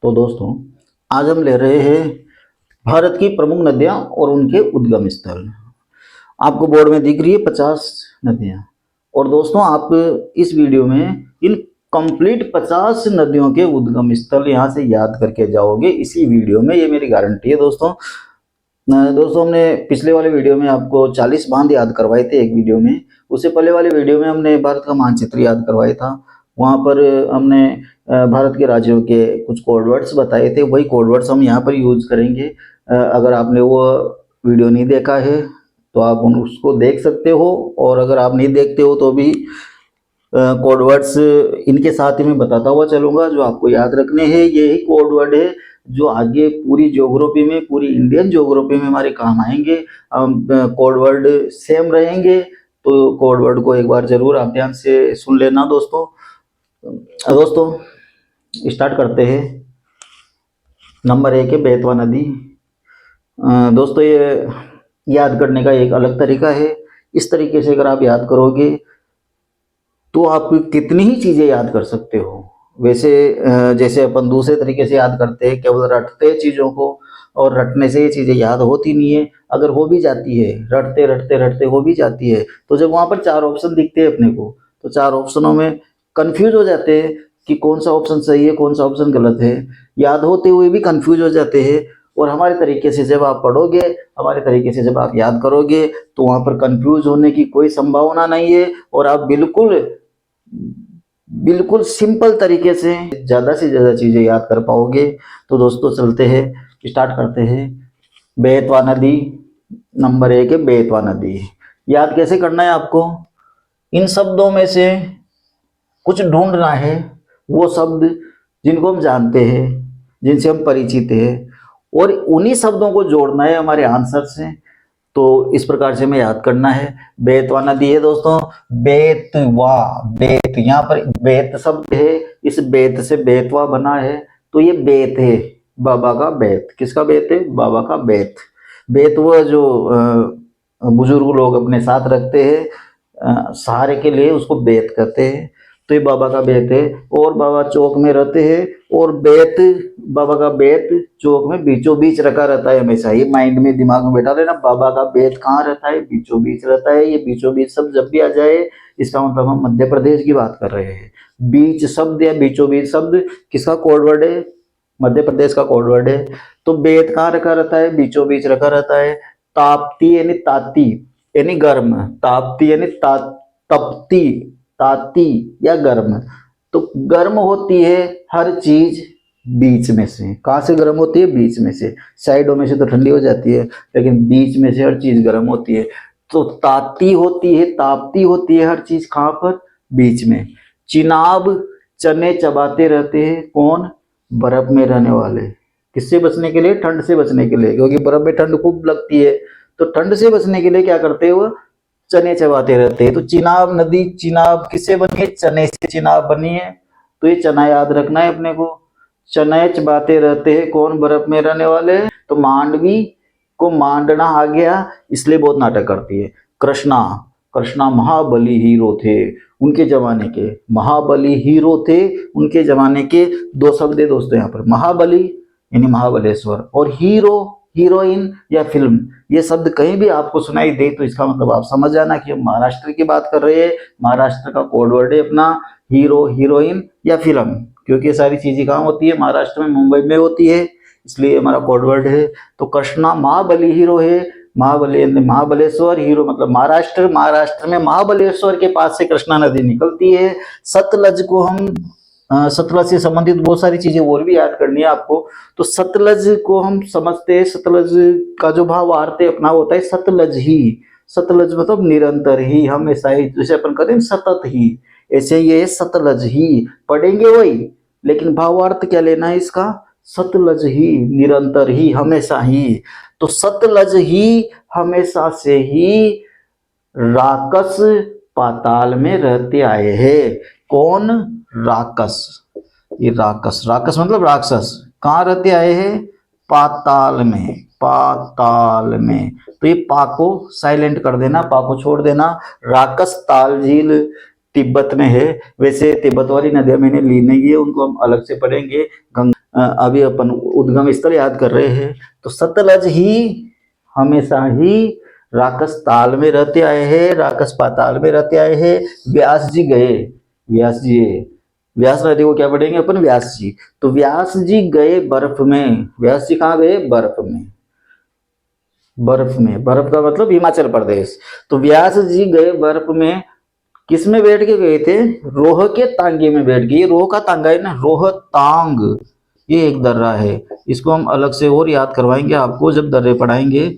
तो दोस्तों, आज हम ले रहे हैं भारत की प्रमुख नदियां और उनके उद्गम स्थल। आपको बोर्ड में दिख रही है 50 नदियां। और दोस्तों, आप इस वीडियो में इन कंप्लीट 50 नदियों के उद्गम स्थल यहां से याद करके जाओगे इसी वीडियो में, ये मेरी गारंटी है दोस्तों। दोस्तों, हमने पिछले वाले वीडियो में आपको 40 बांध याद करवाए थे एक वीडियो में। उससे पहले वाले वीडियो में हमने भारत का मानचित्र याद करवाया था। वहाँ पर हमने भारत के राज्यों के कुछ कोड वर्ड्स बताए थे। वही कोड वर्ड्स हम यहाँ पर यूज करेंगे। अगर आपने वो वीडियो नहीं देखा है तो आप उसको देख सकते हो, और अगर आप नहीं देखते हो तो भी कोड वर्ड्स इनके साथ ही मैं बताता हुआ चलूँगा जो आपको याद रखने हैं। यही कोड वर्ड है जो आगे पूरी ज्योग्राफी में, पूरी इंडियन ज्योग्राफी में हमारे काम आएंगे। कोड वर्ड सेम रहेंगे, तो कोड वर्ड को एक बार जरूर आप ध्यान से सुन लेना दोस्तों। स्टार्ट करते हैं। नंबर 1 है बेतवा नदी। दोस्तों, ये याद करने का एक अलग तरीका है। इस तरीके से अगर आप याद करोगे तो आप कितनी ही चीज़ें याद कर सकते हो। वैसे जैसे अपन दूसरे तरीके से याद करते हैं, केवल रटते चीज़ों को, और रटने से ये चीज़ें याद होती नहीं है। अगर हो भी जाती है, रटते रटते रटते हो भी जाती है, तो जब वहाँ पर 4 ऑप्शन दिखते हैं अपने को, तो 4 ऑप्शनों में कंफ्यूज हो जाते हैं कि कौन सा ऑप्शन सही है, कौन सा ऑप्शन गलत है। याद होते हुए भी कंफ्यूज हो जाते हैं। और हमारे तरीके से जब आप पढ़ोगे, हमारे तरीके से जब आप याद करोगे, तो वहाँ पर कंफ्यूज होने की कोई संभावना नहीं है, और आप बिल्कुल बिल्कुल सिंपल तरीके से ज़्यादा चीज़ें याद कर पाओगे। तो दोस्तों, चलते हैं, स्टार्ट करते हैं। बेतवा नदी। नंबर 1 है बेतवा नदी। याद कैसे करना है आपको? इन शब्दों में से कुछ ढूंढना है, वो शब्द जिनको हम जानते हैं, जिनसे हम परिचित हैं, और उन्हीं शब्दों को जोड़ना है हमारे आंसर से। तो इस प्रकार से हमें याद करना है। बेतवा नदी है दोस्तों, बेतवा, बेत, यहाँ पर बेत शब्द है, इस बेत से बेतवा बना है, तो ये बेत है, बाबा का बेत। किसका बेत है? बाबा का बेत। बेत वो जो बुजुर्ग लोग अपने साथ रखते हैं सहारे के लिए, उसको बेत कहते हैं। तो ये बाबा का बेत है, और बाबा चौक में रहते हैं, और बेत, बाबा का बेत चौक में बीचों बीच रखा रहता है हमेशा। ये माइंड में, दिमाग में बैठा लेना, बाबा का बेत कहाँ रहता है? बीचों बीच रहता है। ये बीचों बीच शब्द जब भी आ जाए, इसका मतलब हम मध्य प्रदेश की बात कर रहे हैं। बीच शब्द या बीचों बीच शब्द किसका कोड वर्ड है? मध्य प्रदेश का कोड वर्ड है। तो बेत कहाँ रखा रहता है? बीचों बीच रखा रहता है। ताप्ती यानी ताती यानी गर्म, ताप्ती यानी तपती, ताती या गर्म। तो गर्म होती है हर चीज बीच में से। कहाँ से गर्म होती है? बीच में से। साइडों में से तो ठंडी हो जाती है, लेकिन बीच में से हर चीज गर्म होती है। तो ताती होती है, तापती होती है हर चीज कहाँ पर? बीच में। चिनाब, चने चबाते रहते हैं। कौन? बर्फ में रहने वाले। किससे बचने के लिए? ठंड से बचने के लिए, क्योंकि बर्फ में ठंड खूब लगती है। तो ठंड से बचने के लिए क्या करते हैं? वो चने चबाते रहते हैं। तो चिनाब नदी, चिनाब किससे बनी है? चने से चिनाब बनी है। तो ये चना याद रखना है अपने को। चने चबाते रहते हैं कौन? बर्फ में रहने वाले। तो मांडवी को मांडना आ गया, इसलिए बहुत नाटक करती है। कृष्णा, कृष्णा महाबली हीरो थे उनके जमाने के, महाबली हीरो थे उनके जमाने के। 2 शब्द है दोस्तों यहाँ पर, महाबली यानी महाबलेश्वर, और हीरो, हीरोइन या फिल्म। ये शब्द कहीं भी आपको सुनाई दे तो इसका मतलब आप समझ जाना कि हम महाराष्ट्र की बात कर रहे हैं। महाराष्ट्र का कोड वर्ड है अपना हीरो, हीरोइन या फिल्म, क्योंकि ये सारी चीजें कहाँ होती है? महाराष्ट्र में, मुंबई में होती है, इसलिए हमारा कोड वर्ड है। तो कृष्णा महाबली हीरो है। महाबली महाबलेश्वर, हीरो मतलब महाराष्ट्र। महाराष्ट्र में महाबलेश्वर के पास से कृष्णा नदी निकलती है। सतलज को हम सतलज से संबंधित बहुत सारी चीजें और भी याद करनी है आपको। तो सतलज को हम समझते हैं, सतलज का जो भावार्थ है अपना होता है सतलज ही। सतलज मतलब निरंतर ही, हमेशा ही, जैसे अपन कहते हैं सतत ही, ऐसे ये सतलज ही पढ़ेंगे वही, लेकिन भावार्थ क्या लेना है इसका? सतलज ही, निरंतर ही, हमेशा ही। तो सतलज ही हमेशा से ही राकस पाताल में रहते आए हैं। कौन? राकस। ये राकस, राकस मतलब राक्षस। कहाँ रहते आए हैं? पाताल में, पाताल में। तो ये पा को साइलेंट कर देना, पा को छोड़ देना। राकस ताल झील तिब्बत में है। वैसे तिब्बत वाली नदियां मैंने ली नहीं है, उनको हम अलग से पढ़ेंगे। अभी अपन उद्गम स्थल याद कर रहे हैं। तो सतलज ही हमेशा ही राकस ताल में रहते आए हैं, राकस पाताल में रहते आए हैं। व्यास जी गए, व्यास जी, व्यास नदी को क्या पढ़ेंगे अपन, व्यास जी। तो व्यास जी गए बर्फ में। व्यास जी कहाँ गए, बर्फ में। बर्फ में, बर्फ का मतलब हिमाचल प्रदेश। तो व्यास जी गए बर्फ में, किस में बैठ के गए थे, रोह के तांगे में बैठ के। ये रोह का तांगा है ना, रोह तांग, ये एक दर्रा है। इसको हम अलग से और याद करवाएंगे आपको जब दर्रे पढ़ाएंगे।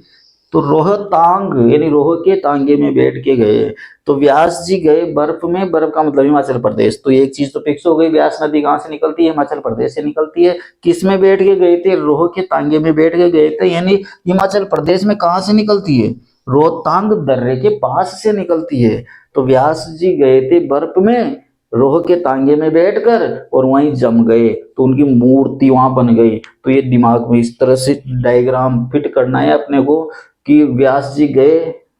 तो रोहतांग यानी रोह के तांगे में बैठ के गए। तो व्यास जी गए बर्फ में, बर्फ का मतलब हिमाचल प्रदेश। तो एक चीज तो फिक्स हो गई, व्यास नदी कहाँ से निकलती है, हिमाचल प्रदेश से निकलती है। किस में बैठ के गए थे, रोह के तांगे में बैठ के गए थे, यानी हिमाचल प्रदेश में कहाँ से निकलती है, रोहतांग दर्रे के पास से निकलती है। तो व्यास जी गए थे बर्फ में, रोह के तांगे में बैठकर, और वहीं जम गए। तो उनकी मूर्ति वहां बन गई। तो ये दिमाग में इस तरह से डायग्राम फिट करना है अपने को कि व्यास जी गए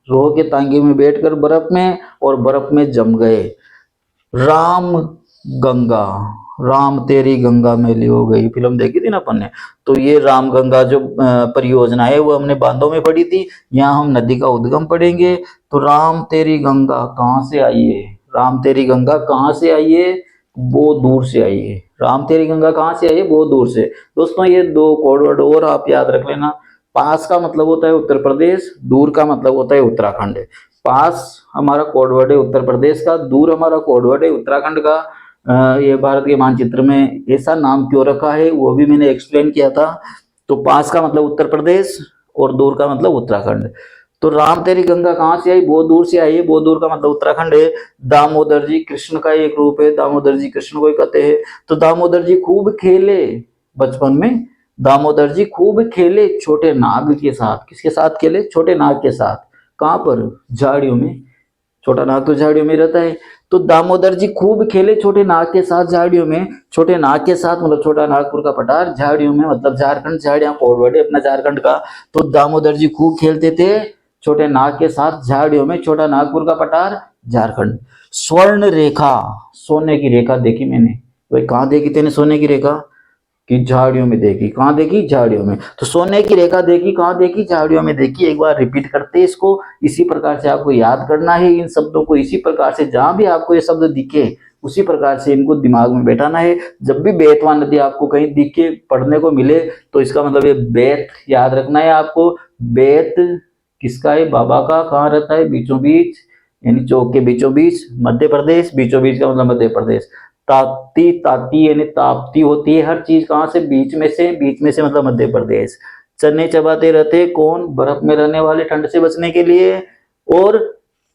रोह के तांगे में बैठकर बर्फ में, और बर्फ में जम गए। राम गंगा, राम तेरी गंगा मैली हो गई, फिल्म देखी थी ना अपन ने। तो ये राम गंगा जो परियोजना है वो हमने बांधों में पढ़ी थी। यहाँ हम नदी का उद्गम पढ़ेंगे। तो राम तेरी गंगा कहाँ से आई है, राम तेरी गंगा कहाँ से आई है, बहुत दूर से आई है। राम तेरी गंगा कहाँ से आई है, बहुत दूर से। दोस्तों ये दो कोड वर्ड और आप याद रख लेना। पास का मतलब होता है उत्तर प्रदेश, दूर का मतलब होता है उत्तराखंड। पास हमारा कोड वर्ड है उत्तर प्रदेश का, दूर हमारा कोड वर्ड है उत्तराखंड का। ये भारत के मानचित्र में ऐसा नाम क्यों रखा है वो भी मैंने एक्सप्लेन किया था। तो पास का मतलब उत्तर प्रदेश और दूर का मतलब उत्तराखंड। तो राम तेरी गंगा कहाँ से आई, बहुत दूर से आई है, बहुत दूर का मतलब उत्तराखंड है। दामोदर जी कृष्ण का एक रूप है, दामोदर जी कृष्ण को ही कहते हैं। तो दामोदर जी खूब खेले बचपन में, दामोदर जी खूब खेले छोटे नाग के साथ। किसके साथ खेले, छोटे नाग के साथ। कहाँ पर, झाड़ियों में। छोटा नाग तो झाड़ियों में रहता है। तो दामोदर जी खूब खेले छोटे नाग के साथ झाड़ियों में। छोटे नाग के साथ मतलब छोटा नागपुर का पठार, झाड़ियों में मतलब झारखंड, झाड़ियां फॉरवर्ड है अपना झारखंड का। तो दामोदर जी खूब खेलते थे छोटे नाग के साथ झाड़ियों में, छोटा नागपुर का पठार झारखंड। स्वर्ण रेखा, सोने की रेखा देखी मैंने। भाई कहाँ देखी तेने सोने की रेखा, कि झाड़ियों में देखी। कहाँ देखी, झाड़ियों में। तो सोने की रेखा देखी कहाँ देखी, झाड़ियों में देखी। एक बार रिपीट करते हैं इसको, इसी प्रकार से आपको याद करना है इन शब्दों को। इसी प्रकार से जहां भी आपको ये शब्द दिखे उसी प्रकार से इनको दिमाग में बैठाना है। जब भी बेतवा नदी आपको कहीं दिखे पढ़ने को मिले तो इसका मतलब ये बेत याद रखना है आपको। बेत किसका है, बाबा का। कहाँ रहता है, बीचों बीच, यानी चौक के बीचों बीच, मध्य प्रदेश। बीचों बीच का मतलब मध्य प्रदेश। ताप्ती, ताती यानी ताप्ती होती है हर चीज कहाँ से, बीच में से। बीच में से मतलब मध्य प्रदेश। चने चबाते रहते कौन, बर्फ में रहने वाले, ठंड से बचने के लिए। और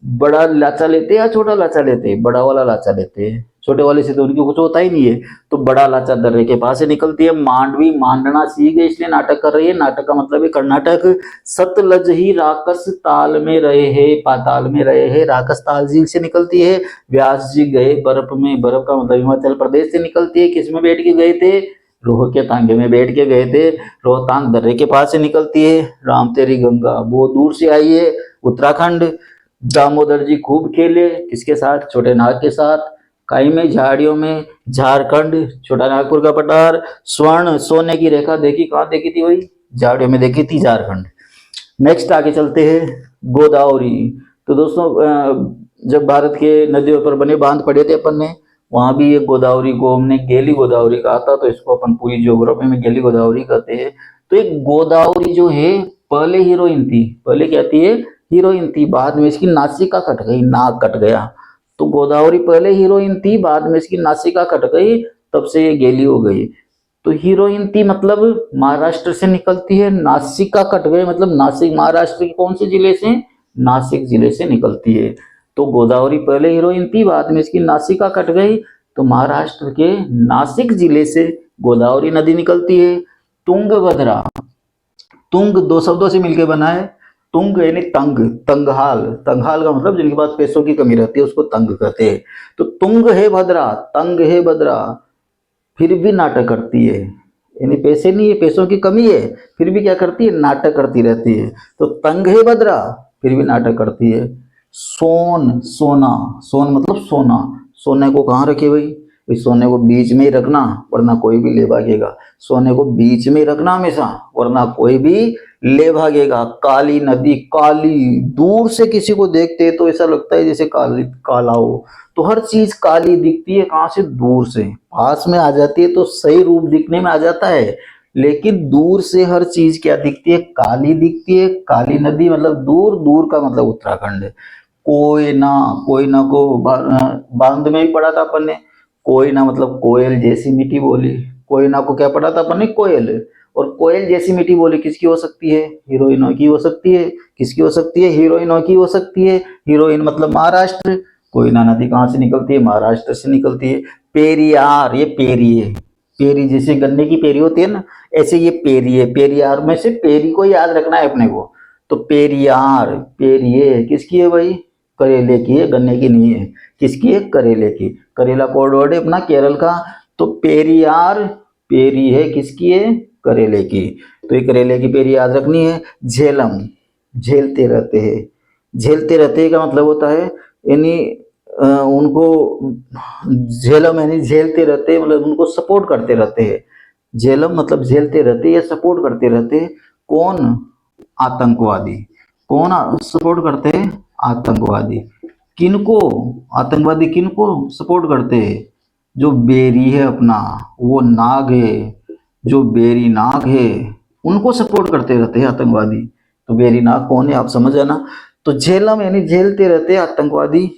बड़ा लाचा लेते या छोटा लाचा लेते, बड़ा वाला लाचा लेते हैं। छोटे वाले से तो उनकी कुछ होता ही नहीं है। तो बड़ा लाचा दर्रे के पास से निकलती है। मांडवी मांडना सीख गई इसलिए नाटक कर रही है। नाटक का मतलब है कर्नाटक। सतलज ही राकस ताल में रहे हैं, पाताल में रहे हैं, राकस ताल झील से निकलती है। व्यास जी गए बर्फ में, बर्फ का मतलब हिमाचल प्रदेश से निकलती है। किस में बैठ के गए थे, रोह के तांगे में बैठ के गए थे। रोहतांग दर्रे के पास से निकलती है। राम तेरी गंगा बहुत दूर से आई है, उत्तराखंड। दामोदर जी खूब खेले किसके साथ, छोटे नाग के साथ। काई में, झाड़ियों में, झारखंड, छोटा नागपुर का पठार। स्वर्ण सोने की रेखा देखी कहाँ देखी थी, वही झाड़ियों में देखी थी, झारखंड। नेक्स्ट आगे चलते हैं, गोदावरी। तो दोस्तों जब भारत के नदियों पर बने बांध पड़े थे अपन ने, वहां भी ये गोदावरी को हमने गेली गोदावरी कहा था। तो इसको अपन पूरी ज्योग्राफी में गेली गोदावरी कहते हैं। तो एक गोदावरी जो है पहले हीरोइन थी, पहले क्या थी, हीरोइन थी। बाद में इसकी नासिका कट गई, नाक कट गया। तो गोदावरी पहले हीरोइन थी, बाद में इसकी नासिका कट गई, तब से ये गेली हो गई। तो हीरोइन थी मतलब महाराष्ट्र से निकलती है। नासिका कट गए मतलब नासिक, महाराष्ट्र के कौन से जिले से, नासिक जिले से निकलती है। तो गोदावरी पहले हीरोइन थी, बाद में इसकी नासिका कट गई। तो महाराष्ट्र के नासिक जिले से गोदावरी नदी निकलती है। तुंगभद्रा, तुंग दो शब्दों से मिलकर बना है। तुंग यानी तंग, तंगहाल। तंगहाल का मतलब जिनके पास पैसों की कमी रहती है उसको तंग कहते हैं। तो तुंग है भद्रा, तंग है भद्रा, फिर भी नाटक करती है। यानी पैसे नहीं है, पैसों की कमी है, फिर भी क्या करती है, नाटक करती रहती है। तो तंग है भद्रा, फिर भी नाटक करती है। सोन, सोना, सोन मतलब सोना। सोने को कहाँ रखे भाई, सोने को बीच में ही रखना वरना कोई भी ले भागेगा। सोने को बीच में ही रखना हमेशा वरना कोई भी ले भागेगा। काली नदी, काली, दूर से किसी को देखते हैं तो ऐसा लगता है जैसे काली काला हो। तो हर चीज काली दिखती है कहाँ से, दूर से। पास में आ जाती है तो सही रूप दिखने में आ जाता है, लेकिन दूर से हर चीज क्या दिखती है, काली दिखती है। काली नदी मतलब दूर, दूर का मतलब उत्तराखंड। कोयना, कोयना को बांध में ही पढ़ा था अपन ने। कोयना मतलब कोयल जैसी मीठी बोली। कोयना को क्या पढ़ा था अपन ने, कोयल। और कोयल जैसी मीठी बोली किसकी हो सकती है, हीरोइनों की हो सकती है। किसकी हो सकती है, हीरोइनों की हो सकती है। हीरोइन मतलब महाराष्ट्र। कोयना नदी कहाँ से निकलती है, महाराष्ट्र से निकलती है। पेरियार, ये पेरी है। पेरी जैसे गन्ने की पेरी होती है ना, ऐसे ये पेरी है। पेरियार में से पेरी को याद रखना है अपने को। तो पेरियार, पेरिए किसकी है भाई, करेले की है, गन्ने की नहीं है। किसकी है, करेले की। करेला कोड वर्ड है अपना केरल का। तो पेरियार, पेरी है किसकी है, करेले की। तो ये करेले की पेरी याद रखनी है। झेलम, झेलते रहते हैं। झेलते रहते हैं का मतलब होता है यानी उनको झेलम यानी झेलते रहते हैं, मतलब उनको सपोर्ट करते रहते हैं। झेलम मतलब झेलते रहते हैं या सपोर्ट करते रहते हैं। कौन, आतंकवादी। कौन सपोर्ट करते हैं, आतंकवादी। किनको, आतंकवादी किनको सपोर्ट करते हैं, जो बेरी है अपना, वो नाग है, जो बेरी नाग है उनको सपोर्ट करते रहते हैं आतंकवादी। तो बेरी नाग कौन है आप समझ आना। तो झेलम यानी झेलते रहते हैं आतंकवादी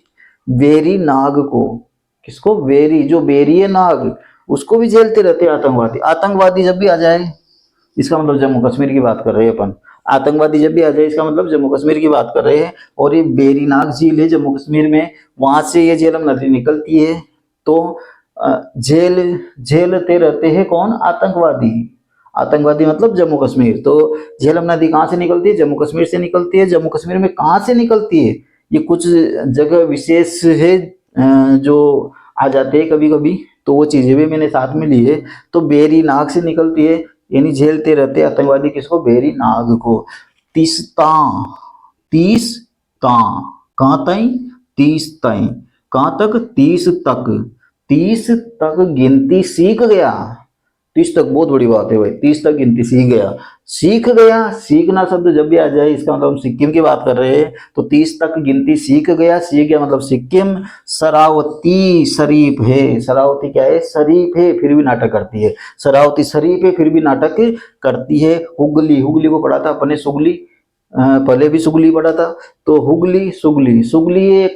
बेरी नाग को। किसको, बेरी, जो बेरी है नाग उसको भी झेलते रहते हैं आतंकवादी। आतंकवादी जब भी आ जाए इसका मतलब जम्मू कश्मीर की बात कर रहे हैं अपन। आतंकवादी जब भी आ जाए इसका मतलब जम्मू कश्मीर की बात कर रहे हैं। और ये बेरीनाग झील है जम्मू कश्मीर में, वहां से ये झेलम नदी निकलती है। तो झेल झेलते रहते हैं कौन, आतंकवादी। आतंकवादी मतलब जम्मू कश्मीर। तो झेलम नदी कहाँ से निकलती है, जम्मू कश्मीर से निकलती है। जम्मू कश्मीर में कहाँ से निकलती है, ये कुछ जगह विशेष है जो आ जाते हैं कभी कभी, तो वो चीजें भी मैंने साथ में ली है। तो बेरी नाग से निकलती है यानी झेलते रहते आतंकवादी किसको, बेरी नाग को। तीस्ता, तीस ता, कहाँ ताई, तीस ताई। कहाँ तक, तीस तक। तीस तक गिनती सीख गया। 30 तक बहुत बड़ी बात है भाई, 30 तक गिनती सीख गया। सीख गया, सीखना शब्द जब भी आ जाए इसका मतलब हम सिक्किम की बात कर रहे हैं। तो 30 तक गिनती सीख गया, सीख गया मतलब सिक्किम। शरावती शरीफ है, शरावती क्या है, शरीफ है फिर भी नाटक करती है। शरावती शरीफ है फिर भी नाटक करती है। हुगली, हुगली को पढ़ा था अपने, सुगली पहले भी सुगली पढ़ा था। तो हुगली, सुगली, सुगली ये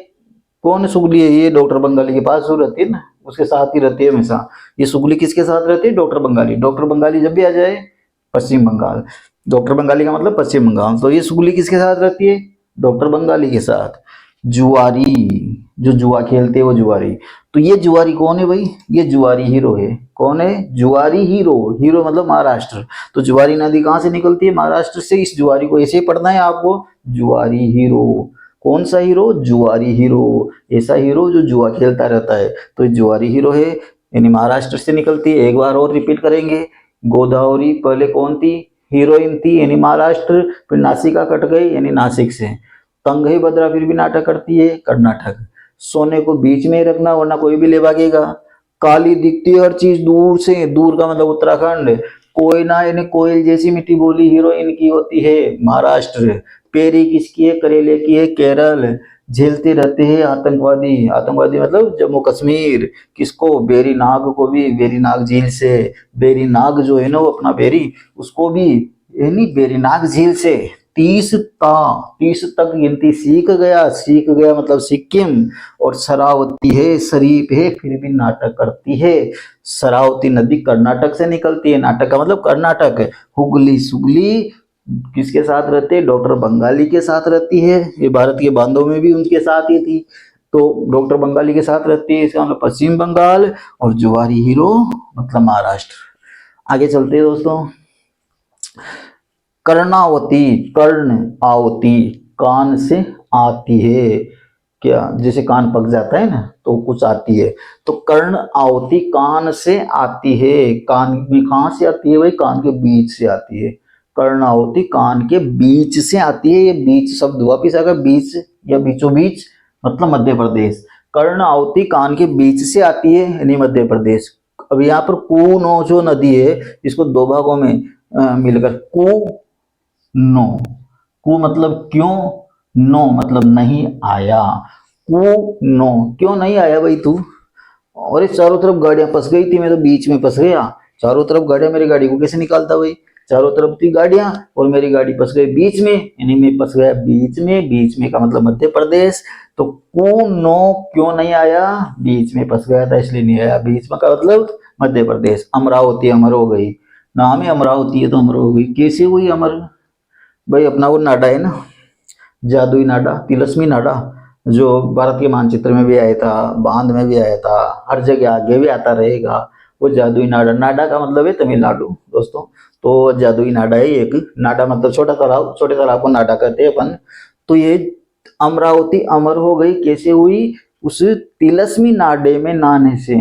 कौन सुगली है, ये डॉक्टर बंगाली के पास जो रहती है ना उसके साथ ही रहती है हमेशा। ये सुगली किसके साथ रहती है, डॉक्टर बंगाली। डॉक्टर बंगाली जब भी आ जाए, पश्चिम बंगाल। डॉक्टर बंगाली का मतलब पश्चिम बंगाल। तो ये सुगली किसके साथ रहती है, डॉक्टर बंगाली के साथ। जुआरी, जो जुआ खेलते हैं वो जुआरी। तो ये जुआरी कौन है भाई, ये जुआरी हीरो है। कौन है, जुआरी हीरो। हीरो मतलब महाराष्ट्र। तो जुआरी नदी कहाँ से निकलती है, महाराष्ट्र से। इस जुआरी को ऐसे ही पढ़ना है आपको, जुआरी हीरो। कौन सा हीरो, जुआरी हीरो। ऐसा हीरो जो जुआ खेलता रहता है। तो ये जुआरी हीरो है यानी महाराष्ट्र से निकलती है। एक बार और रिपीट करेंगे। गोदावरी पहले कौन थी, हीरोइन थी यानी महाराष्ट्र। फिर नासिका कट गई यानी नासिक से। तंगई भद्रा फिर भी नाटक करती है, कर्नाटक। सोने को बीच में ही रखना वरना कोई भी ले भागेगा। काली दिखती है हर चीज दूर से, दूर का मतलब उत्तराखंड। कोयना यानी कोयल जैसी मीठी बोली हीरोइन की होती है, महाराष्ट्र। पेरी किसकी है, करेले की है, केरल। झेलते रहते हैं आतंकवादी, आतंकवादी मतलब जम्मू कश्मीर। किसको, बेरी नाग को भी, बेरी नाग झील से। बेरी नाग जो है ना वो अपना बेरी, उसको भी यानी बेरी नाग झील से। 30 तक गिनती सीख गया, सीख गया मतलब सिक्किम। और शरावती है, शरीफ है फिर भी नाटक करती है। शरावती नदी कर्नाटक से निकलती है, नाटक का मतलब कर्नाटक। हुगली, सुगली किसके साथ रहते हैं, डॉक्टर बंगाली के साथ रहती है। ये भारत के बांधों में भी उनके साथ ही थी। तो डॉक्टर बंगाली के साथ रहती है, इसका मतलब पश्चिम बंगाल। और जुआरी हीरो मतलब महाराष्ट्र। आगे चलते हैं दोस्तों। कर्णावती, कर्ण आवती, कान से आती है। क्या, जैसे कान पक जाता है ना तो कुछ आती है। तो कर्ण आवती कान से आती है। कान में कहाँ से आती है भाई, कान के बीच से आती है। कर्ण आवती कान के बीच से आती है। ये बीच शब्द वापिस आएगा, बीच या बीचों बीच मतलब मध्य प्रदेश। कर्णावती कान के बीच से आती है यानी मध्य प्रदेश। अब यहाँ पर कू नो जो नदी है इसको दो भागों में मिलकर कू नो, कू मतलब क्यों, नो मतलब नहीं आया। कू नो, क्यों नहीं आया भाई तू? और इस चारों तरफ गाड़ियां फंस गई थी, मैं तो बीच में फंस गया। चारों तरफ गाड़ियां, मेरी गाड़ी को कैसे निकालता भाई? चारों तरफ थी गाड़ियां और मेरी गाड़ी फंस गई बीच में, यानी मैं फंस गया बीच में। बीच में का मतलब मध्य प्रदेश। तो कू नो क्यों नहीं आया? बीच में फंस गया था इसलिए नहीं आया। बीच में का मतलब मध्य प्रदेश। अमरावती अमर हो गई, नाम है अमरावती है तो अमर हो गई। कैसे हुई अमर? भाई अपना वो नाडा है ना, जादुई नाडा, तिलस्मी नाडा, जो भारत के मानचित्र में भी आया था, बांध में भी आया था, हर जगह आगे भी आता रहेगा। वो जादुई नाडा, नाडा का मतलब है तमिलनाडु दोस्तों। तो जादुई नाडा है एक। नाडा मतलब छोटा तालाब, छोटे तालाब को नाडा कहते हैं अपन। तो ये अमरावती अमर हो गई कैसे हुई? उस तिलस्मी नाडे में नहाने से।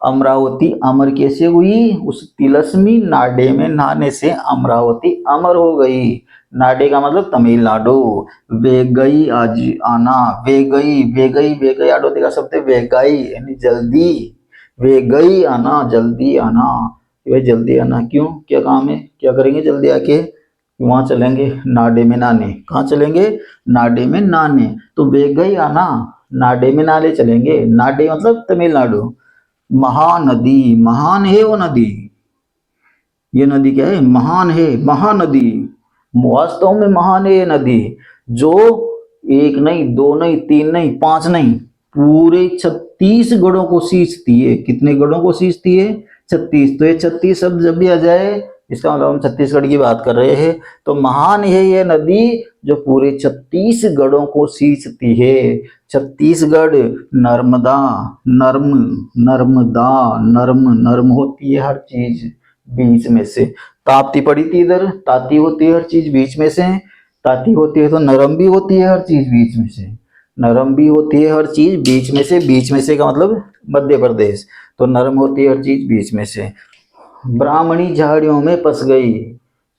अमरावती अमर कैसे हुई? उस तिलस्मी नाडे में नहाने से अमरावती अमर हो गई। नाडे का मतलब तमिलनाडु। वेगई आज आना, वेगई वेगई वेगई आडोती का शब्द है वेगाई यानी जल्दी। वेगई आना, जल्दी आना। वे जल्दी आना क्यों, क्या काम है, क्या करेंगे जल्दी आके? वहां चलेंगे नाडे में नहाने। कहाँ चलेंगे? नाडे में नहाने। तो वेगई आना, नाडे में नाले चलेंगे। नाडे मतलब तमिलनाडु। महानदी, महान है वो नदी। ये नदी क्या है? महान है, महानदी। वास्तव में महान है ये नदी, जो एक नहीं, दो नहीं, तीन नहीं, पांच नहीं, पूरे 36 गढ़ों को सींचती है। कितने गढ़ों को सींचती है? 36। तो ये 36 शब्द जब भी आ जाए इसका मतलब हम छत्तीसगढ़ की बात कर रहे हैं। तो महान है ये नदी जो पूरे 36 गढ़ों को सींचती है। छत्तीसगढ़, नर्मदा, नर्म, नर्मदा, नर्म, नर्म होती है हर चीज बीच में से। ताप्ती पड़ी थी इधर, ताती होती है हर चीज बीच में से। ताती होती है तो नरम भी होती है हर चीज बीच में से। नरम भी होती है हर चीज बीच में से। बीच में से का मतलब मध्य प्रदेश। तो नरम होती है हर चीज बीच में से। ब्राह्मणी झाड़ियों में फंस गई।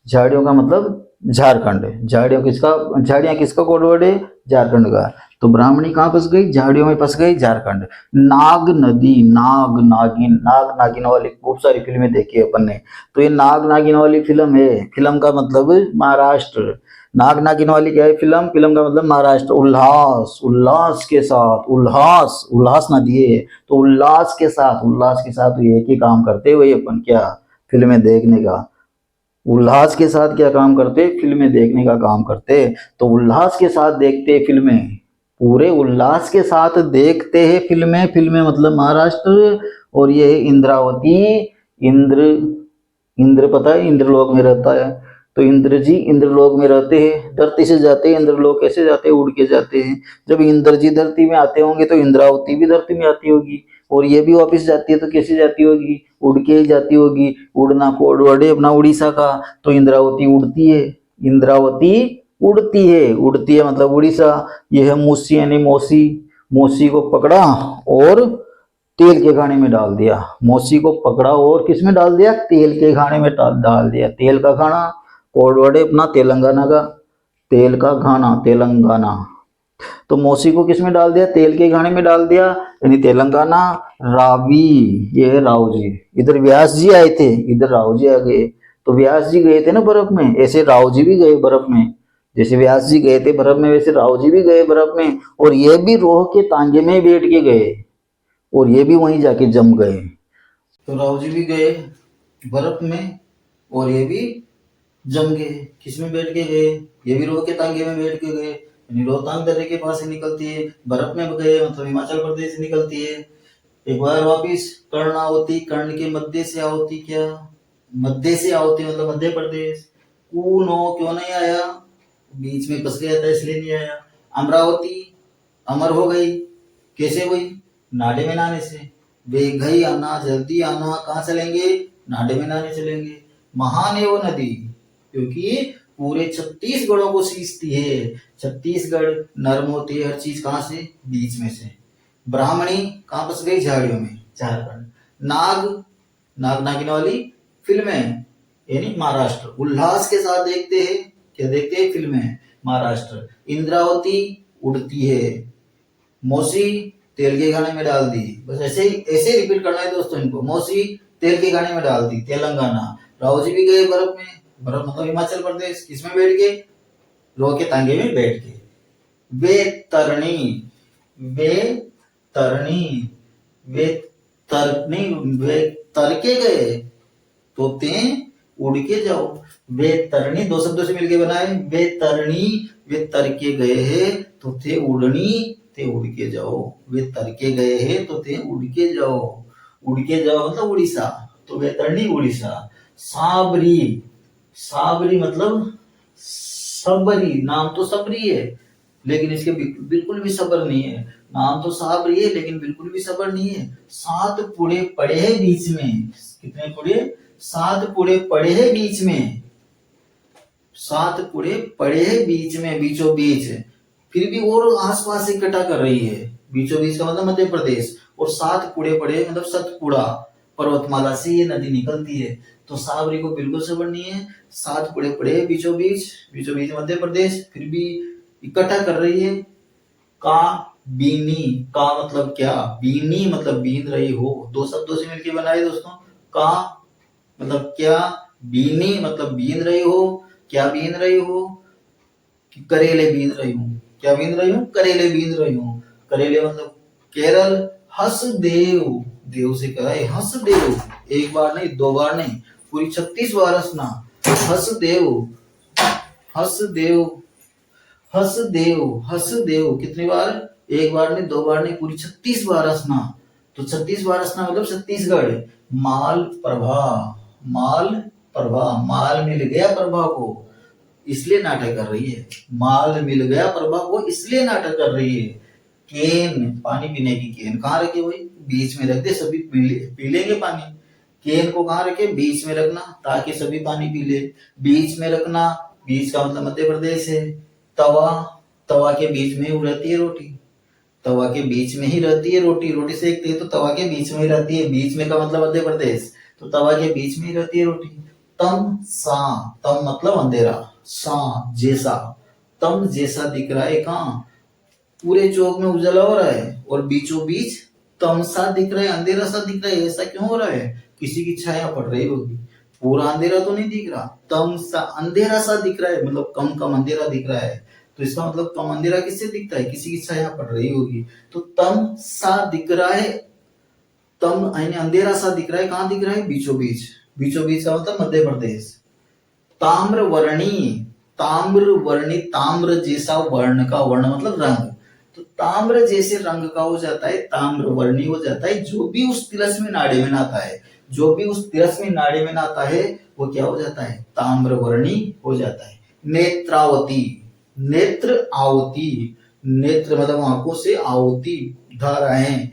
झाड़ियों का मतलब झारखंड। झाड़ियों किसका, झाड़ियां किसका कोड वर्ड है? झारखंड का। तो ब्राह्मणी कहाँ फंस गई? झाड़ियों में फंस गई, झारखंड। नाग नदी, नाग नागिन, नाग नागिन वाली खूब सारी फिल्में देखी है अपन ने। तो ये नाग नागिन वाली फिल्म है। फिल्म का मतलब महाराष्ट्र। नाग नागिन वाली क्या है फिल्म? फिल्म का मतलब महाराष्ट्र। उल्लास, उल्लास के साथ, उल्लास, उल्लास नदी है तो उल्लास के साथ, उल्लास के साथ ये एक ही काम करते हुए अपन क्या? फिल्में देखने का। उल्लास के साथ क्या काम करते? फिल्में देखने का काम करते। तो उल्लास के साथ देखते फिल्में, पूरे उल्लास के साथ देखते हैं फिल्में। फिल्में मतलब महाराष्ट्र। और ये है इंद्रावती। इंद्र, इंद्र पता है इंद्रलोक में रहता है। तो इंद्र जी इंद्रलोक में रहते हैं, धरती से जाते हैं इंद्रलोक। कैसे जाते हैं? उड़ के जाते हैं। जब इंद्र जी धरती में आते होंगे तो इंद्रावती भी धरती में आती होगी। और ये भी वापस जाती है तो कैसे जाती होगी? उड़ के ही जाती होगी। उड़ना कोड वर्ड है अपना उड़ीसा का। तो इंद्रावती उड़ती है, इंद्रावती उड़ती है। उड़ती है मतलब उड़ीसा। ये है मूसी यानी मौसी। मौसी को पकड़ा और तेल के घाने में डाल दिया। मौसी को पकड़ा और किस में डाल दिया? तेल के घाने में डाल दिया। तेल का घाना कोड वर्ड है अपना तेलंगाना का। तेल का घाना, तेलंगाना। तो मौसी को किस में डाल दिया? तेल के घाने में डाल दिया यानी तेलंगाना। रावी, ये है राव जी। इधर व्यास जी आए थे, इधर राव जी आ गए। तो व्यास जी गए थे ना बर्फ में, ऐसे राव जी भी गए बर्फ में। जैसे व्यास जी गए थे बर्फ में वैसे राव जी भी गए बर्फ में। और ये भी रोह के तांगे में बैठ के गए और ये भी वहीं जाके जम गए। तो राव जी भी गए बर्फ में और ये भी जम गए। किस में बैठ के गए? ये भी रोह के तांगे में बैठ के गए यानी रोहतांग दर्रे के पास से निकलती है। बर्फ में गए मतलब हिमाचल प्रदेश से निकलती है। एक बार वापिस कर्णावती, कर्ण के मध्य से आवती, क्या मध्य से आवती मतलब मध्य प्रदेश। कू नो क्यों नहीं आया? बीच में फंस गया था इसलिए नहीं आया। अमरावती अमर हो गई कैसे हुई? नाडे में नहाने से। वेगई आना, जल्दी आना। कहाँ चलेंगे? नाडे में नहाने चलेंगे। महान है वो नदी क्योंकि पूरे 36 गढ़ों को सींचती है। छत्तीसगढ़, नर्म होती है हर चीज कहाँ से? बीच में से। ब्राह्मणी कहाँ फंस गई? झाड़ियों में, झारखंड। नाग, नाग नागिन वाली फिल्में यानी महाराष्ट्र। उल्लास के साथ देखते हैं, क्या देखते हैं? फिल्में, महाराष्ट्र। इंद्रावती उड़ती है। मौसी तेल के गाने में डाल दी। बस ऐसे रिपीट करना है दोस्तों इनको। मौसी तेल के गाने में डाल दी, तेलंगाना। राव जी भी गए बर्फ में, बर्फ मतलब हिमाचल प्रदेश। किसमें बैठ के? रो के तांगे में बैठ के। वे तरनी, वे तरनी, वे तरनी, वे तर के गए तो ते उड़ के जाओ। वे तरनी दो शब्दों से मिलके बनाए। वे तरनी, वे तर के गए हैं तो थे उड़नी, ते उड़ के जाओ। वे तर के गए हैं तो ते उड़ के जाओ। उड़ के जाओ मतलब उड़ीसा, तो वे तरनी उड़ीसा। साबरी, साबरी मतलब सबरी। नाम तो सबरी है लेकिन इसके बिल्कुल भी सबर नहीं है। नाम तो साबरी है लेकिन बिल्कुल भी सबर नहीं है। 7 पुड़े पड़े हैं बीच में। कितने पुड़े? 7 पुड़े पड़े हैं बीच में। 7 पुड़े पड़े हैं बीच में, बीचों बीच। फिर भी और आसपास इकट्ठा कर रही है। बीचों बीच का मतलब मध्य प्रदेश। और 7 पुड़े पड़े मतलब सतपुड़ा पर्वतमाला से ये नदी निकलती है। तो साबरी को बिल्कुल सबर नहीं है। 7 पुड़े पड़े हैं बीचों बीच, बीचों बीच मध्य प्रदेश, फिर भी इकट्ठा कर रही है। का बीनी, का मतलब क्या, बीनी मतलब बीन रही हो। दो शब्दों से मिलकर बनाए दोस्तों। का मतलब क्या, बीनी मतलब बीन रही हो। क्या बीन रही हो? करेले बीन रही हूँ। क्या बीन रही हूँ? करेले बीन रही हूँ। करेले मतलब केरल। हसदेव, देव से कहा है हसदेव। एक बार नहीं, 2 बार नहीं, पूरी 36 बार हंसना। हसदेव, हसदेव, हसदेव, हसदेव। कितनी बार? 1 बार नहीं, 2 बार नहीं, पूरी 36 बार हंसना। तो 36 बार हंसना मतलब छत्तीसगढ़। माल प्रभा, माल प्रभा, माल मिल गया प्रभा को इसलिए नाटक कर रही है। माल मिल गया प्रभा को इसलिए नाटक कर रही है। केन, पानी पीने की केन कहाँ रखे भाई? बीच में रख दे, सभी पी लेंगे पानी। केन को कहाँ रखे? बीच में रखना ताकि सभी पानी पी ले। बीच में रखना, बीच का मतलब मध्य प्रदेश है। तवा, तवा के बीच में ही रहती है रोटी। तवा के बीच में ही रहती है रोटी। रोटी सेकते हैं तो तवा के बीच में ही रहती है। बीच में का मतलब मध्य प्रदेश, तो तवा के बीच में ही रहती है रोटी। तम सा, तम मतलब अंधेरा, सा जैसा। तम जैसा दिख रहा है कहाँ? पूरे चौक में उजाला हो रहा है और बीचों बीच तम सा दिख रहा है, अंधेरा सा दिख रहा है। ऐसा क्यों हो रहा है? किसी की छाया पड़ रही होगी। पूरा अंधेरा तो नहीं दिख रहा। तम सा, अंधेरा सा दिख रहा है मतलब कम कम अंधेरा दिख रहा है। तो इसका मतलब कम अंधेरा किससे दिखता है? किसी की छाया पड़ रही होगी। तो तम सा दिख रहा है, तम अंधेरा सा दिख रहा है। कहाँ दिख रहा है? बीचों बीच। बीचों बीच का मतलब मध्य प्रदेश। ताम्रवर्णी, ताम्रवर्णी, ताम्र जैसा वर्ण का, वर्ण मतलब रंग। तो ताम्र जैसे रंग का हो जाता है, ताम्रवर्णी हो जाता है जो भी उस तिलस्मी नाड़े में नहाता है। जो भी उस तिलस्मी नाड़े में नहाता है वो क्या हो जाता है? ताम्रवर्णी हो जाता है। नेत्रावती, नेत्र आवती, नेत्र मतलब आंखों से, आवती धाराएं,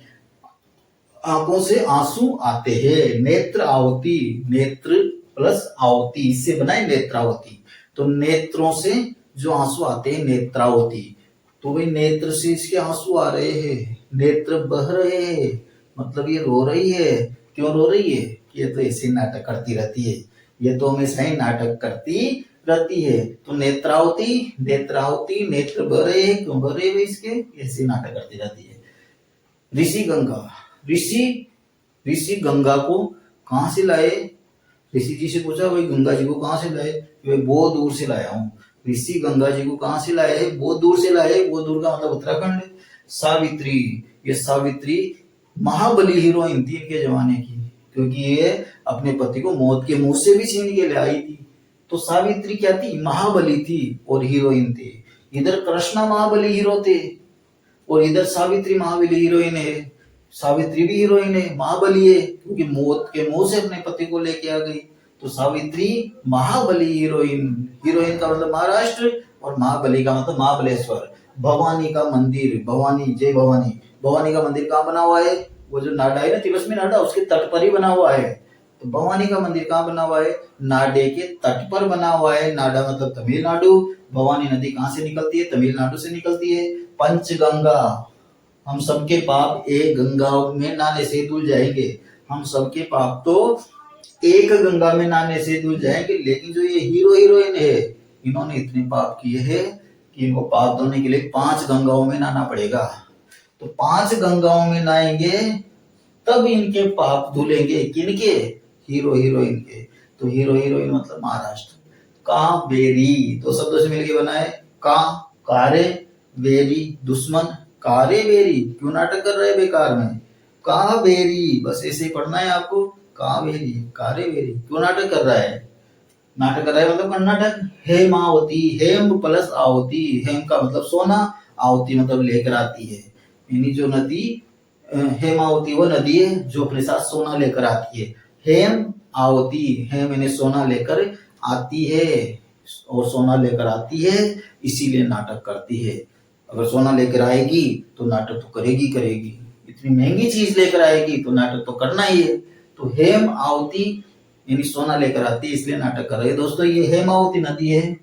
आंखों से आंसू आते हैं। नेत्र आवती, नेत्र प्लस आवती, इससे बनाए नेत्रावती। तो नेत्रों से जो आंसू आते हैं नेत्रावती। तो भाई नेत्र से इसके आंसू आ रहे हैं, नेत्र बह रहे हैं, मतलब ये रो रही है। क्यों रो रही है? ये तो ऐसे नाटक करती रहती है, ये तो हमेशा ही नाटक करती रहती है। तो नेत्रावती, नेत्रावती, नेत्र बह रहे हैं। क्यों बह रहे हैं इसके? ऐसे नाटक करती रहती है। ऋषि गंगा, ऋषि, ऋषि गंगा को कहां से लाए? ऋषि जी से पूछा भाई गंगा जी को कहां से लाए? भाई बहुत दूर से लाया हूँ। ऋषि गंगा जी को कहां से लाए हैं? बहुत दूर से लाए। बहुत दूर का मतलब उत्तराखंड। सावित्री, ये सावित्री महाबली हीरोइन थी इनके जमाने की, क्योंकि ये अपने पति को मौत के मुंह से भी छीन के ले आई थी। तो सावित्री क्या थी? महाबली थी और हीरोइन थी। इधर कृष्णा महाबली हीरो थे और इधर सावित्री महाबली हीरोइन है। सावित्री भी हीरोइन है, महाबली है, क्योंकि मौत के मुंह से अपने पति को लेके आ गई। तो सावित्री महाबली हीरोइन, हीरोइन का मतलब महाराष्ट्र और महाबली का मतलब महाबलेश्वर। भवानी का मंदिर, भवानी, जय भवानी। भवानी का मंदिर कहाँ बना हुआ है? वो जो नाडा है ना, तिलस्मी नाडा, उसके तट पर ही बना हुआ है। तो भवानी का मंदिर कहाँ बना हुआ है? नाडे के तट पर बना हुआ है। नाडा मतलब तमिलनाडु। भवानी नदी कहाँ से निकलती है? तमिलनाडु से निकलती है। पंचगंगा, हम सबके पाप एक गंगा में नहाने से धुल जाएंगे। हम सबके पाप तो एक गंगा में नहाने से धुल जाएंगे। लेकिन जो ये हीरो हीरोइन है, इन्होंने इतने पाप किए हैं कि इनको पाप धोने के लिए 5 गंगाओं में नहाना पड़ेगा। तो 5 गंगाओं में नहाएंगे तब इनके पाप धुलेंगे। किनके? हीरो हीरोइन के। तो हीरो हीरोइन मतलब महाराष्ट्र। कावेरी 2 शब्दों से मिलकर बना है का, कारे, वेरी, दुश्मन, कारे वेरी। क्यों नाटक कर रहे हैं बेकार में? कावेरी, बस ऐसे ही पढ़ना है आपको। कावेरी, कारे वेरी। क्यों नाटक कर रहा है? नाटक कर रहा है मतलब कर्नाटक। हेमावती, हेम प्लस आवती। हेम का मतलब सोना, आवती मतलब लेकर आती है। यानी जो नदी हेमावती वो नदी है जो अपने साथ सोना लेकर आती है। हेम आवती, हेम यानी सोना लेकर आती है और सोना लेकर आती है इसीलिए नाटक करती है। अगर सोना लेकर आएगी तो नाटक तो करेगी करेगी। इतनी महंगी चीज लेकर आएगी तो नाटक तो करना ही है। तो हेम आवती यानी सोना लेकर आती है इसलिए नाटक कर रही है। दोस्तों ये हेमावती नदी है,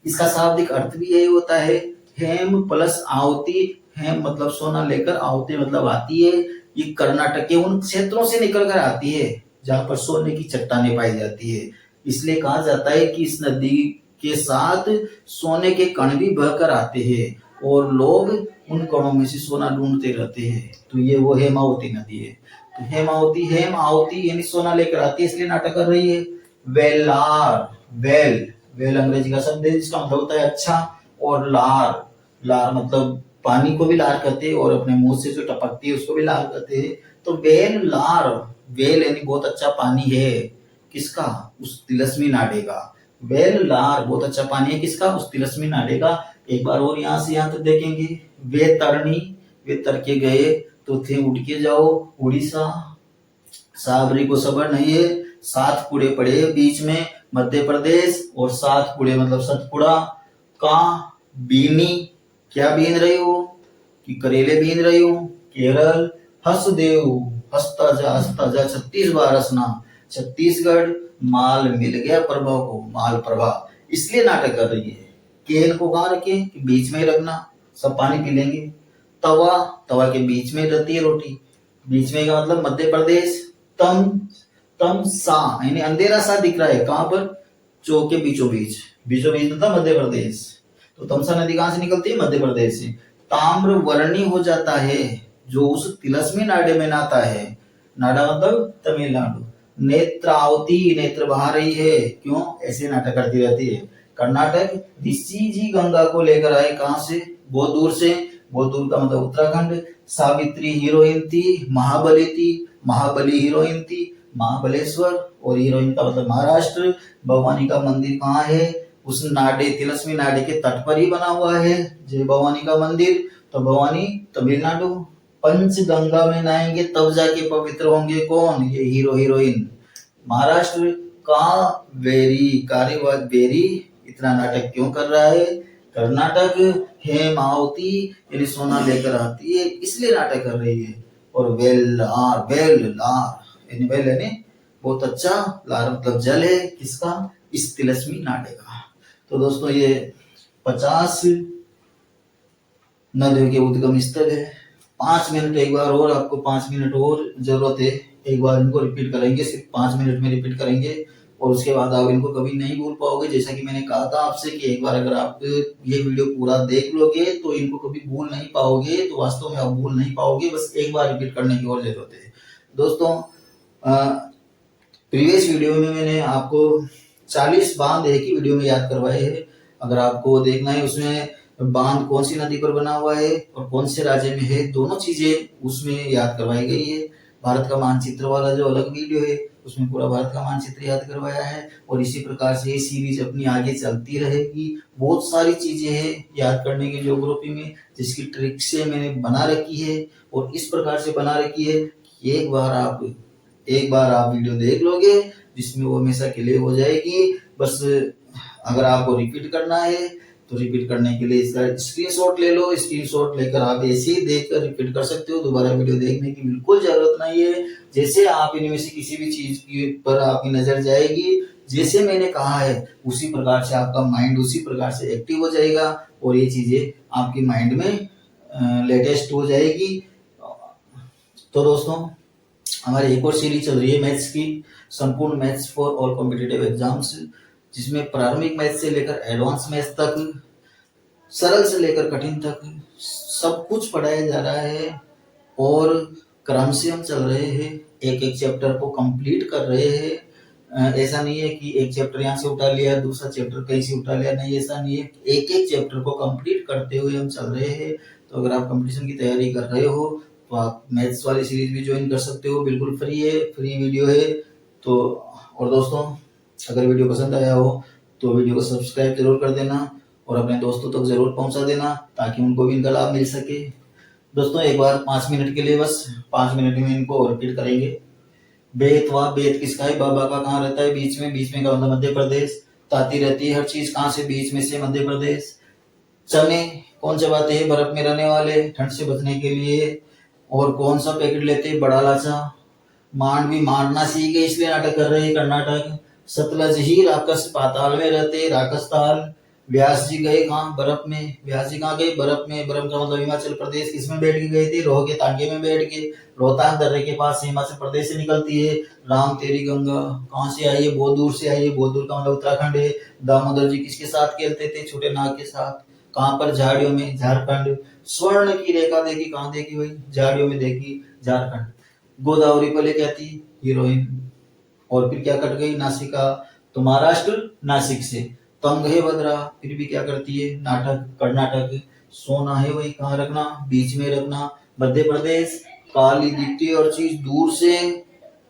इसका शाब्दिक अर्थ भी यही होता है हेम प्लस आवती। हेम मतलब सोना लेकर, आवती मतलब आती है। ये कर्नाटक के उन क्षेत्रों से निकल कर आती है जहां पर सोने की चट्टानें पाई जाती है। इसलिए कहा जाता है कि इस नदी के साथ सोने के कण भी बहकर आते हैं और लोग उन कणों में से सोना ढूंढते रहते हैं। तो ये वो हेमावती नदी है। तो हेमावती, हेम आवती यानी सोना लेकर आती है इसलिए नाटक कर रही है। वेलार, वेल, वेल अंग्रेजी का शब्द है जिसका मतलब होता है अच्छा। और लार, लार मतलब पानी को भी लार कहते हैं और अपने मुंह से जो टपकती है उसको भी लार कहते हैं। तो वेल लार, वेल यानी बहुत अच्छा पानी है। किसका? उस तिलस्मी नाडे का। वेल लार बहुत अच्छा पानी है किसका? उस तिलस्मी नाडे का। एक बार और यहाँ से यहाँ तक देखेंगे। वे तरणी, वे तर के गए तो थे उड़ के जाओ उड़ीसा। साबरी को सबर नहीं है। 7 कूड़े पड़े बीच में मध्य प्रदेश और 7 कूड़े मतलब सतपुड़ा। का बीनी, क्या बीन रही हो? कि करेले बीन रही हो। केरल हसदेव, हंसता जा 36 बार हंसना। छत्तीसगढ़ माल मिल गया प्रभा को, माल प्रभा इसलिए नाटक कर रही है। केन को कहाँ रखे? बीच में रखना, सब पानी पी लेंगे। तवा, तवा के बीच में रहती है रोटी। बीच में का मतलब मध्य प्रदेश। तम, तम सा यानी अंधेरा सा दिख रहा है कहां पर? चौक के बीचों बीच, बीचों बीच मतलब मध्य प्रदेश। तो तमसा नदी कहां से निकलती है? मध्य प्रदेश से। ताम्र वर्णी हो जाता है जो उस तिलस्मी नाडे में नहाता है। नाडा मतलब तमिलनाडु। नेत्रावती, नेत्र बहा रही है। क्यों? ऐसे नाटक करती रहती है। कर्नाटक ऋषि जी गंगा को लेकर आए कहां से? बहुत दूर से। बहुत दूर का मतलब उत्तराखंड। सावित्री हीरोइन थी, महाबली थी, महाबली हीरोइन थी, महाबलेश्वर। और हीरोइन का मतलब महाराष्ट्र। भवानी का मंदिर कहाँ है? उस नाडे, तिलस्मी नाडे के तट पर ही बना हुआ है जय भवानी का मंदिर। तो भवानी तमिलनाडु। पंचगंगा में नहाएंगे तब जाके पवित्र होंगे कौन? ये हीरो हीरोइन। महाराष्ट्र कावेरी, कारेवाद बेरी। इतना नाटक क्यों कर रहा है? कर्नाटक हेमावती यानी सोना लेकर आती है इसलिए नाटक कर रही है। और वेलार, वेल लार यानी वेल यानी बहुत अच्छा, लार मतलब जल है किसका? इस तिलस्मी नाडे का। तो दोस्तों ये 50 नदियों के उद्गम स्थल है। 5 मिनट एक बार और, आपको 5 मिनट और जरूरत है। एक बार इनको रिपीट करेंगे, सिर्फ 5 मिनट में रिपीट करेंगे और उसके बाद आप इनको कभी नहीं भूल पाओगे। जैसा कि मैंने कहा था आपसे कि एक बार अगर आप ये वीडियो पूरा देख लोगे तो इनको कभी भूल नहीं पाओगे। तो वास्तव में आप भूल नहीं पाओगे, बस एक बार रिपीट करने की और जरूरत है। दोस्तों प्रीवियस वीडियो में मैंने आपको 40 बांध एक ही वीडियो में याद करवाए हैं। अगर आपको देखना है उसमें बांध कौन सी नदी पर बना हुआ है और कौन से राज्य में है, दोनों चीजें उसमें याद करवाई गई है। भारत का मानचित्र वाला जो अलग वीडियो है उसमें पूरा भारत का मानचित्र याद करवाया है। और इसी प्रकार से ये सीरीज अपनी आगे चलती रहेगी। बहुत सारी चीजें हैं याद करने की ज्योग्राफी में जिसकी ट्रिक से मैंने बना रखी है और इस प्रकार से बना रखी है कि एक बार आप वीडियो देख लोगे जिसमें वो हमेशा क्लियर हो जाएगी। बस अगर आपको रिपीट करना है तो रिपीट करने के लिए इसका स्क्रीनशॉट ले लो। स्क्रीनशॉट लेकर आप ऐसे ही देखकर रिपीट कर सकते हो। दोबारा वीडियो देखने की बिल्कुल जरूरत नहीं है। जैसे आप इनमें से किसी भी चीज की पर आपकी नजर जाएगी, जैसे मैंने कहा है उसी प्रकार से आपका माइंड उसी प्रकार से एक्टिव हो जाएगा और ये चीजें आपके माइंड में लेटेस्ट हो जाएगी। तो दोस्तों हमारी एक और सीरीज चल रही है मैथ्स की, संपूर्ण maths for all competitive exams, जिसमें प्रारंभिक मैथ्स से लेकर एडवांस मैथ्स तक सरल से लेकर कठिन तक सब कुछ पढ़ाया जा रहा है और क्रम से हम चल रहे हैं, एक एक चैप्टर को कंप्लीट कर रहे हैं। ऐसा नहीं है कि एक चैप्टर यहाँ से उठा लिया, दूसरा चैप्टर कहीं से उठा लिया, नहीं ऐसा नहीं है, एक एक चैप्टर को कंप्लीट करते हुए हम चल रहे हैं। तो अगर आप कंपटीशन की तैयारी कर रहे हो तो आप मैथ्स वाली सीरीज भी ज्वाइन कर सकते हो, बिल्कुल फ्री है, फ्री वीडियो है। तो और दोस्तों, अगर वीडियो पसंद आया हो तो वीडियो को सब्सक्राइब जरूर कर देना और अपने दोस्तों तक जरूर पहुंचा देना ताकि उनको भी इनका लाभ मिल सके। दोस्तों एक बार 5 मिनट के लिए, बस 5 मिनट में इनको रिपीट करेंगे। बेतवा, बेत किसका है, बाबा का कहाँ रहता है, बीच में, बीच में का मतलब मध्य प्रदेश। ताती रहती है हर चीज कहाँ से, बीच में से, मध्य प्रदेश। चने कौन चबाते हैं, बर्फ में रहने वाले, ठंड से बचने के लिए। और कौन सा पैकेट लेते हैं, बड़ा लाचा। मांडवी मारना सीख गए इसलिए नाटक कर रहे हैं कर्नाटक। सतलज ही राकस पाताल में रहते, राकस ताल। व्यास जी गए कहाँ, बर्फ में। व्यास जी कहाँ गए, बर्फ में। बर्फ का मतलब हिमाचल प्रदेश। किसमें बैठ के गए थे, रोह के तांगे में बैठ के। रोहतांग दर्रे के पास से हिमाचल प्रदेश से निकलती है। राम तेरी गंगा कहाँ से आई है, बहुत दूर से आई है, बहुत दूर का मतलब उत्तराखंड है। दामोदर जी किसके साथ खेलते थे, छोटे नाग के साथ। कहाँ पर, झाड़ियों में, झारखंड। स्वर्ण की रेखा देखी कहाँ देखी भाई, झाड़ियों में देखी, झारखंड। गोदावरी पहले क्या थी, हीरोइन, और फिर क्या कट गई, नासिका, तो महाराष्ट्र, नासिक से। तंग है भद्रा, फिर भी क्या करती है, नाटक, कर्नाटक। सोना है वही कहाँ रखना, बीच में रखना, मध्य प्रदेश। काली दिखती है और चीज दूर से,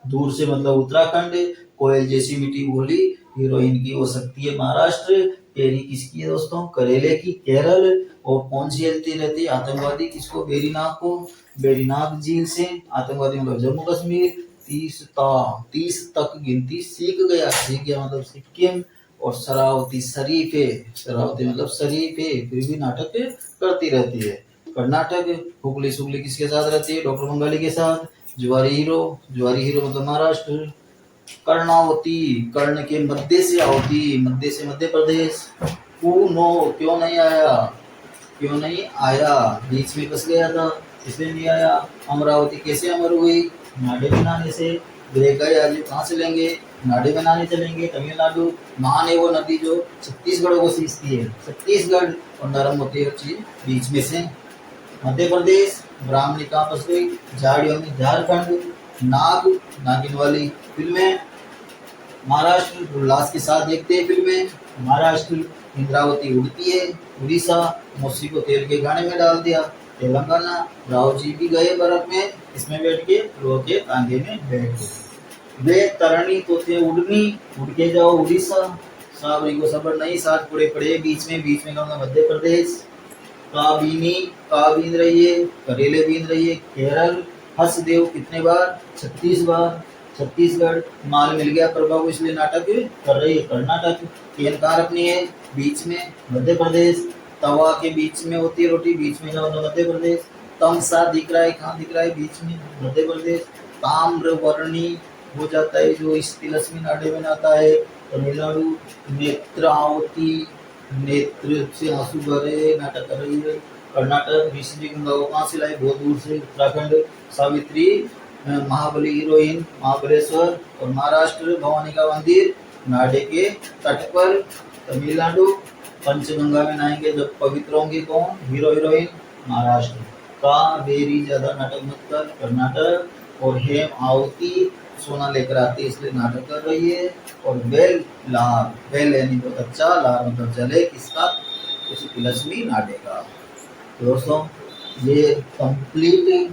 दूर से मतलब उत्तराखंड। कोयल जैसी मीठी बोली हीरोइन की हो सकती है महाराष्ट्र। पेरी किसकी है दोस्तों, करेले की, केरल। और कौन सी हेलती रहती है, आतंकवादी किसको, बेरीनाग को, बेरीनाग झील से। आतंकवादी मतलब जम्मू कश्मीर। 30 तक गिनती सीख गया, सीख गया मतलब सिक्किम। और शरावती शरीफ है, शरावती मतलब शरीफ है, फिर भी नाटक करती रहती है। कर्नाटक। हुगली सुगली किसके साथ रहती है, डॉक्टर बंगाली के साथ। ज्वारी हीरो, ज्वारी हीरो मतलब महाराष्ट्र। कर्णावती, कर्ण के मध्य से आवती, मध्य से मध्य प्रदेश। नो क्यों नहीं आया, क्यों नहीं आया, बीच में फंस गया था इसलिए नहीं आया। अमरावती कैसे अमर हुई, नाडे में नहाने से। गए आज कहाँ से लेंगे, नाडे में नहाने चलेंगे, तमिलनाडु। महान है वो नदी जो छत्तीसगढ़ को सींचती है, छत्तीसगढ़। और नरम होती है चीज बीच में से। मध्य प्रदेश। ब्राह्मणी कहाँ फंस गई, झाड़ियों में, झारखंड। नाग, नागिन वाली फिल्में, महाराष्ट्र। उल्लास के साथ देखते हैं फिल्में, महाराष्ट्र। इंद्रावती उड़ती है, उड़ीसा। मौसी को तेल के गाने में डाल दिया, तेलंगाना। राव जी भी गए बर्फ में, इसमें बैठ के, रो के तांगे में बैठ गए। वे तरणी तो थे उड़नी, उड़ के जाओ उड़ीसा। साबरी को सबर नहीं, साथ पड़े पड़े, बीच में, बीच में कहूँगा मध्य प्रदेश। काबिनी, का बीन रही है, करेले बीन रही है, केरल। हंसदेव कितने बार, 36 बार, छत्तीसगढ़। माल मिल गया प्रभाव इसलिए नाटक कर रही है कर्नाटक। केन कहाँ रखनी है, बीच में, मध्य प्रदेश। तवा के बीच में होती है रोटी, बीच में ना मध्य प्रदेश। तमसा दिख रहा है कहाँ दिख रहा है, बीच में, मध्य प्रदेश। ताम्रवर्णी हो जाता है जो इस तिलस्मी नाडे में आता है, तमिलनाडु। नेत्रावती, नेत्र से आंसू भरे, नाटक कर रही है कर्नाटक। ऋषि गंगा को कहाँ से लाई, बहुत दूर से, उत्तराखंड। सावित्री, महाबली हीरोइन, महाबलेश्वर। और महाराष्ट्र, भवानी का मंदिर, नाडे के तट पर, तमिलनाडु। पंचगंगा में नहाएंगे जब पवित्र होंगे कौन, हीरो हीरोइन, महाराष्ट्र। कावेरी, ज्यादा नाटक मत कर, कर्नाटक। और हेम आवती, सोना लेकर आती है इसलिए नाटक कर रही है। और बेल, लार, बेल यानी बहुत अच्छा, लार मतलब जले किसका, उसी तिलस्मी नाडे का। तो दोस्तों ये कंप्लीट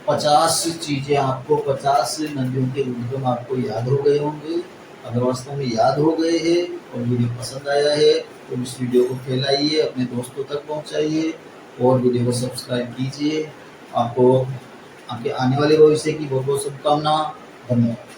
50 चीजें आपको, 50 नदियों के उद्गम आपको याद हो गए होंगे। अगर वास्तव में याद हो गए हैं और वीडियो पसंद आया है तो इस वीडियो को फैलाइए, अपने दोस्तों तक पहुंचाइए और वीडियो को सब्सक्राइब कीजिए। आपको आपके आने वाले भविष्य की बहुत बहुत शुभकामना। धन्यवाद।